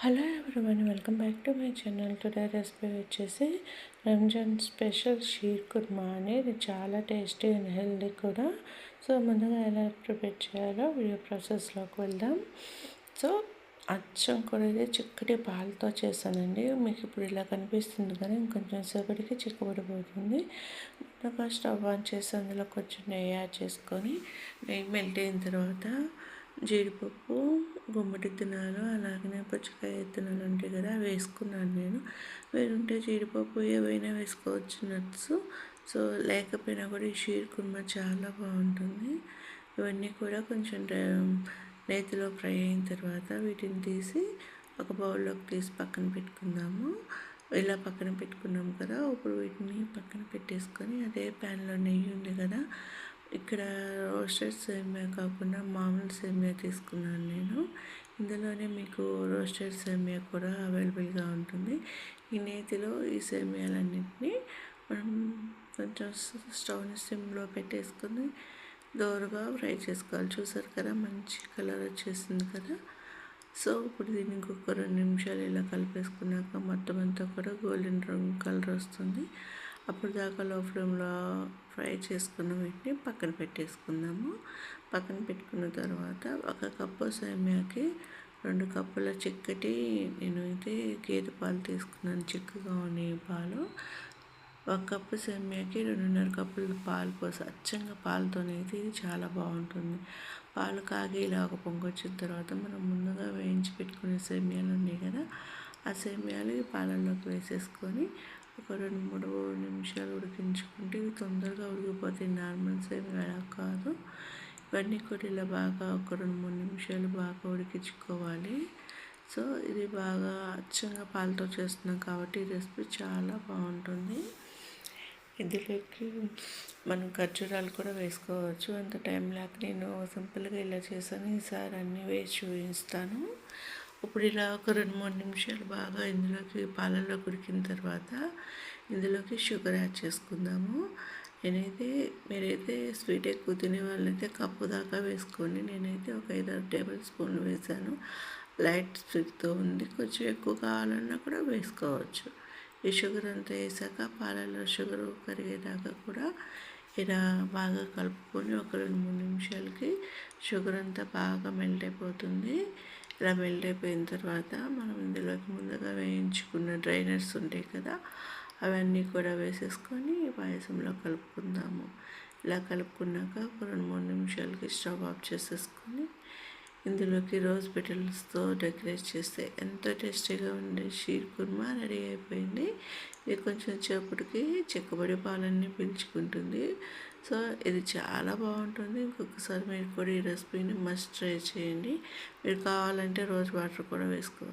Hello everyone, welcome back to my channel. Today recipe వచ్చేసి Ramzan special shear kurma అని. ఇది చాలా టేస్టీ అండ్ హెల్దీ కూడా. సో ముందుగా ఎలా ప్రిపేర్ చేయాలో వీడియో ప్రాసెస్లోకి వెళ్దాం. సో అచ్చం కూడా ఇది చిక్కటి పాలతో చేశానండి. మీకు ఇప్పుడు ఇలా కనిపిస్తుంది కానీ ఇంకొంచెం సేపటికి చిక్కబడిపోతుంది. ముందుగా స్టవ్ ఆన్ చేసి అందులో కొంచెం నెయ్యి యాడ్ చేసుకొని, నెయ్యి మెల్ట్ అయిన తర్వాత జీడిపప్పు, గుమ్మడి విత్తనాలు, అలాగనే పుచ్చకాయ విత్తనాలు ఉంటాయి కదా, వేసుకున్నాను నేను. వేరుంటే జీడిపప్పు ఏవైనా వేసుకోవచ్చు, నట్స్. సో లేకపోయినా కూడా ఈ షీర్ కుర్మా చాలా బాగుంటుంది. ఇవన్నీ కూడా కొంచెం నేతిలో ఫ్రై అయిన తర్వాత వీటిని తీసి ఒక బౌల్లోకి తీసి పక్కన పెట్టుకుందాము. ఇలా పక్కన పెట్టుకున్నాము కదా, ఇప్పుడు వీటిని పక్కన పెట్టేసుకొని అదే ప్యాన్లో నెయ్యి ఉంది కదా, ఇక్కడ రోస్టెడ్ సేమియా కాకుండా మామూలు సేమియా తీసుకున్నాను నేను. ఇందులోనే మీకు రోస్టెడ్ సేమియా కూడా అవైలబుల్గా ఉంటుంది. ఈ నేతిలో ఈ సేమియాలన్నింటినీ మనం కొంచెం స్టవ్ని సిమ్లో పెట్టేసుకొని దోరగా ఫ్రై చేసుకోవాలి. చూసారు కదా, మంచి కలర్ వచ్చేసింది కదా. సో ఇప్పుడు దీన్ని ఇంకొక 2 నిమిషాలు ఇలా కలిపేసుకున్నాక మొత్తం అంతా కూడా గోల్డెన్ రంగు కలర్ వస్తుంది. అప్పుడు దాకా లో ఫ్లేమ్లో ఫ్రై చేసుకున్న వీటిని పక్కన పెట్టేసుకుందాము. పక్కన పెట్టుకున్న తర్వాత 1 కప్పు సేమియాకి 2 కప్పుల చిక్కటి నేనైతే గేదె పాలు తీసుకున్నాను, చిక్కగా ఉన్నాయి పాలు. 1 కప్పు సేమియాకి 2.5 కప్పులు పాలు పోసి అచ్చంగా పాలతోనైతే ఇది చాలా బాగుంటుంది. పాలు కాగి ఇలా ఒక పొంగు వచ్చిన తర్వాత మనం ముందుగా వేయించి పెట్టుకునే సేమియాలు ఉన్నాయి కదా, ఆ సేమియాలు ఈ పాలల్లోకి వేసేసుకొని ఒక 2-3 నిమిషాలు ఉడికించుకుంటే ఇవి తొందరగా ఉడికిపోతాయి. నార్మల్ సేమియా కాదు. ఇవన్నీ కూడా ఇలా బాగా ఒక 2-3 నిమిషాలు బాగా ఉడికించుకోవాలి. సో ఇది బాగా అచ్చంగా పాలతో చేస్తున్నాం కాబట్టి ఈ రెసిపీ చాలా బాగుంటుంది. ఇందులోకి మనం ఖర్జూరాలు కూడా వేసుకోవచ్చు. అంత టైం లేక నేను సింపుల్గా ఇలా చేశాను. ఈసారి అన్నీ వేసి చూపిస్తాను. ఇప్పుడు ఇలా ఒక 2-3 నిమిషాలు బాగా ఇందులోకి పాలల్లో ఉడికిన తర్వాత ఇందులోకి షుగర్ యాడ్ చేసుకుందాము. మీరైతే స్వీట్ ఎక్కువ తినే వాళ్ళైతే కప్పు దాకా వేసుకోండి. నేనైతే ఒక 5-6 టేబుల్ స్పూన్లు వేసాను. లైట్ స్వీట్తో ఉంది. కొంచెం ఎక్కువ కావాలన్నా కూడా వేసుకోవచ్చు. ఈ షుగర్ అంతా వేసాక పాలల్లో షుగర్ కరిగేదాకా కూడా ఇలా బాగా కలుపుకొని ఒక 2-3 నిమిషాలకి షుగర్ అంతా బాగా మెల్ట్ అయిపోతుంది. ఇలా మెల్ట్ అయిపోయిన తర్వాత మనం ఇందులోకి ముందుగా వేయించుకున్న డ్రై నట్స్ ఉంటాయి కదా, అవన్నీ కూడా వేసేసుకొని పాయసంలో కలుపుకుందాము. ఇలా కలుపుకున్నాక ఒక 2-3 నిమిషాలకి స్టవ్ ఆఫ్ చేసేసుకొని ఇందులోకి రోజ్ పెటల్స్తో డెకరేట్ చేస్తే ఎంతో టేస్టీగా ఉండే షీర్ కుర్మా రెడీ అయిపోయింది. ఇది కొంచెం సేపటికి చిక్కబడి పాలన్నీ పీల్చుకుంటుంది. సో ఇది చాలా బాగుంటుంది. ఇంకొకసారి మీరు కూడా ఈ రెసిపీని మస్ట్ ట్రై చేయండి. మీరు కావాలంటే రోజ్ వాటర్ కూడా వేసుకోవచ్చు.